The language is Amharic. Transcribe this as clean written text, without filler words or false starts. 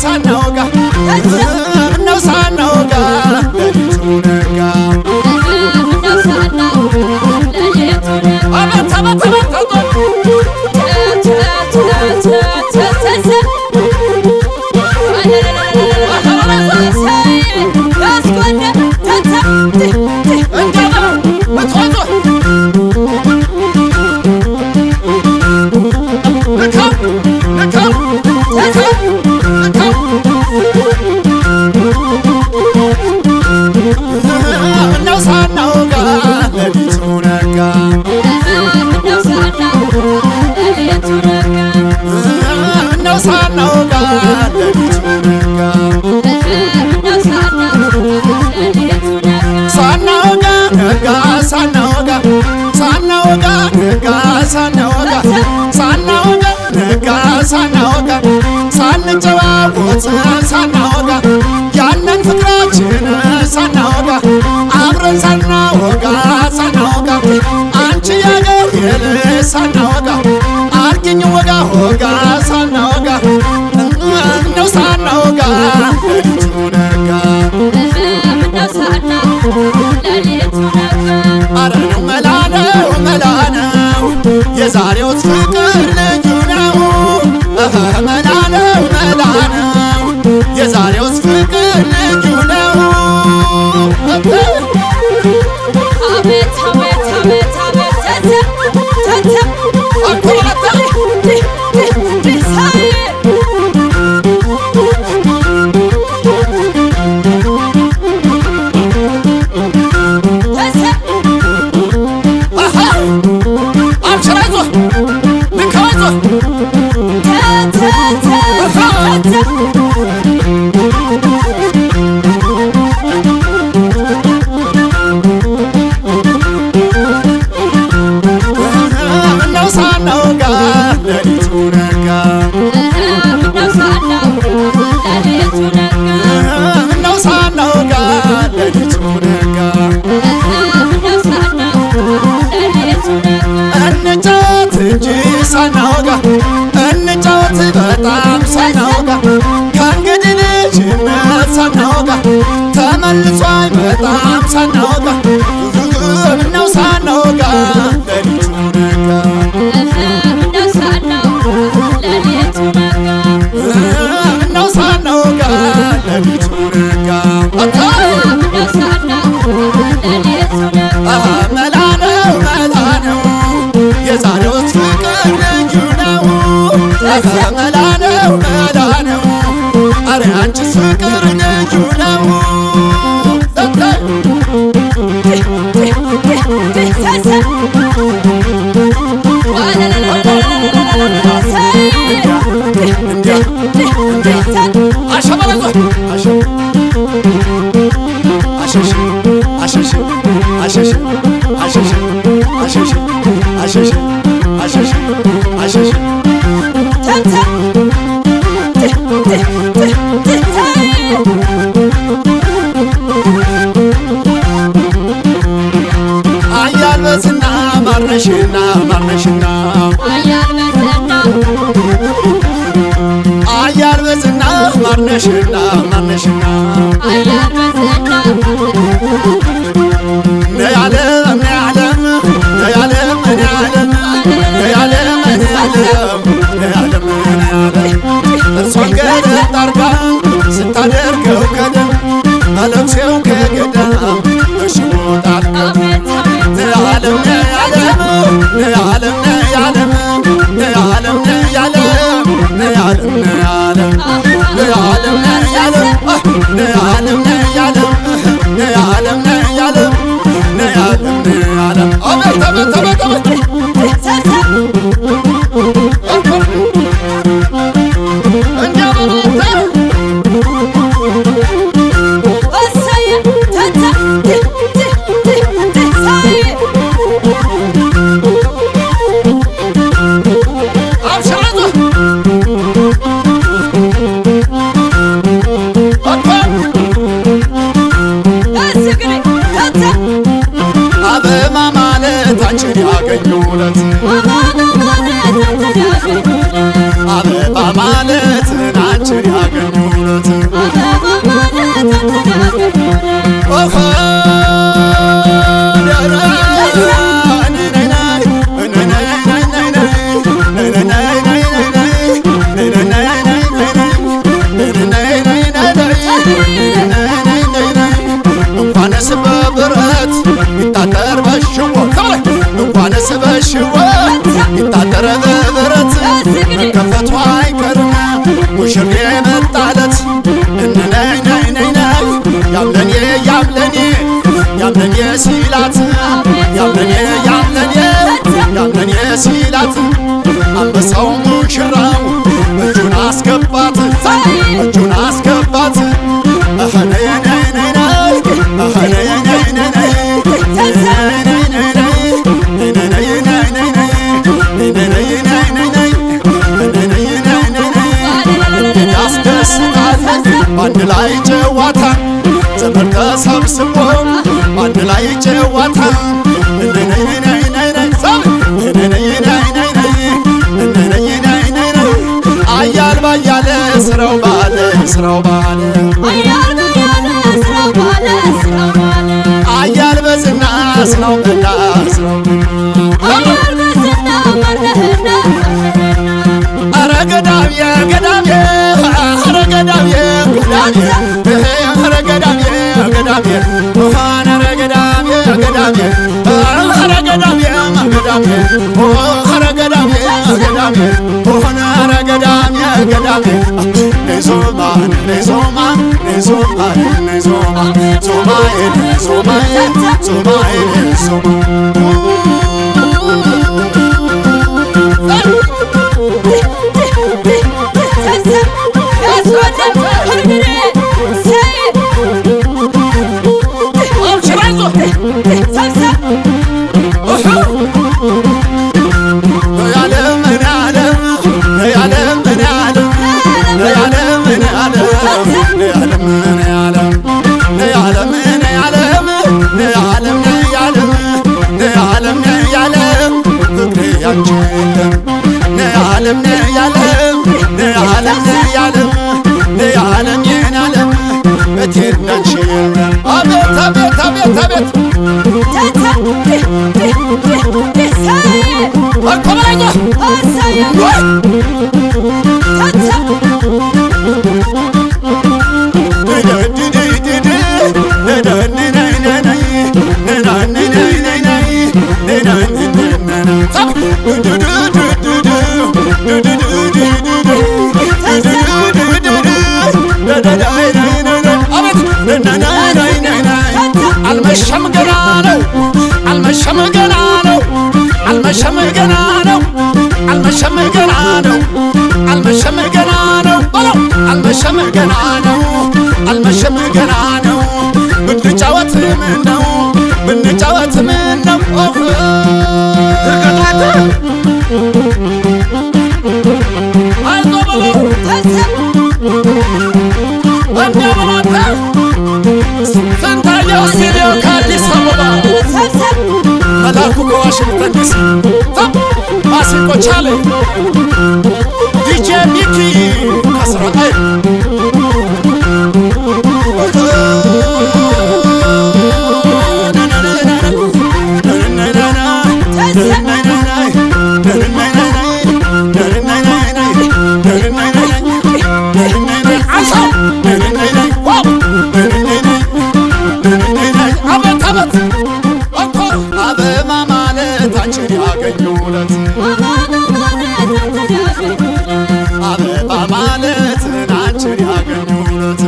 ሳናወጋ ምነው ሳናወጋ ለሊቱ ነጋ አቤት አቤት ምነው ሳናወጋ ለሊቱ ነጋ ምነው ሳናወጋ ለሊቱ ነጋ ሳናወጋ ነጋ ሳናወጋ ሳናወጋ ነጋ ሳናወጋ ሳናወጋ ነጋ ሳናወጋ ሳንጨዋወት ሳናወጋ ያንን ፍቅራችን ሳናወጋ አብረን ሳናወጋ ሳናወጋ አንቺ ያገር ሳናወጋ አርግኝ ወጋ ወጋ ሳናወጋ ምነው ሳናወጋ ለሊቱ ነጋ አረ ነው መላ ነው የዛሬውስ ፍቅር ልዩ ነው መላ ነው የዛሬውስ ፍቅር ልዩ ነው አቤት አቤት አቤት አቤት ምነው ሳናወጋ ለሊቱ ነጋ ምነው ሳናወጋ ለሊቱ ነጋ እንጫወት እንጂ ሳናወጋ እንጫወት በጣም ሳናወጋ ከእንግዲህ ልጅነት ሳናወጋ ተመልሶ አይመጣም ሳናወጋ ምነው ሳናወጋ ለሊቱ ነጋ ምነው ሳናወጋ ለሊቱ ነጋ መላ ነው የዛሬውስ ፍቅር ልዩ ነው መላ ነው አረ አንቺስ ፍቅር ልዩ ነው አያልበስና ማርነሽና ማርነሽና አያልበስና ማርነሽና ማርነሽና ነያለም ነያለም ነያለም ነያለም ነያለም ነያለም ነያለም እርሷን ገደል አርጋ ስታደርገው ከደም አለብሴው ከገዳም እሽሞጣል ነያለም ነያለም ነያለም ነያለም ነያለም ነያለም ነያለም ነያለም ነያለም ነያለም ነያለም ነያለም ነያለም ነያለም ነያለም አቤት አቤት አቤት አቤት አበማ ማለት አንቺን ያገኙ አስገባት እጁን አስገባት ነይ ነይ ነይ ነይ ነይ ነይ አንድ ላይ ጨዋታ ዘመድ ተሰብስቦ አንድ ላይ ጨዋታ አያል ባያለ ስራው ባለ ስራው ባለ አያል በዝና ስራው በላ ስራው አረ ገዳሜ ገዳሜ አረ ገዳሜ ገዳሜ አረ ገዳሜ ገዳሜ አረ ገዳሜ ገዳሜ አረ ገዳሜ ገዳሜ አረ ገዳሜ ገዳሜ አረ ገዳሜ ገዳሜ ዞማ ዞማ ዞማ ዞማ ዞማዬ ዞማዬ ዞማዬ ዞማ አልመሸም ገና ነው አልመሸም ገና ነው አልመሸም ገና ነው አልመሸም ገና ነው አልመሸም ገና ነው አልመሸም ገና ነው አልመሸም ገና ነው ብንጫወት ምን ነው ብንጫወት ምን ነው ስንታየው ስቱዲዮ ከአዲስ አበባ መላኩ ከዋሽንግተን ዲሲ ማሲንቆ ቻሌ ዲጄ ሚኪ ከእስራኤል አበባ ማለት አንቺን ያገኘሁለት አበባ ማለት አንቺን ያገኘሁለት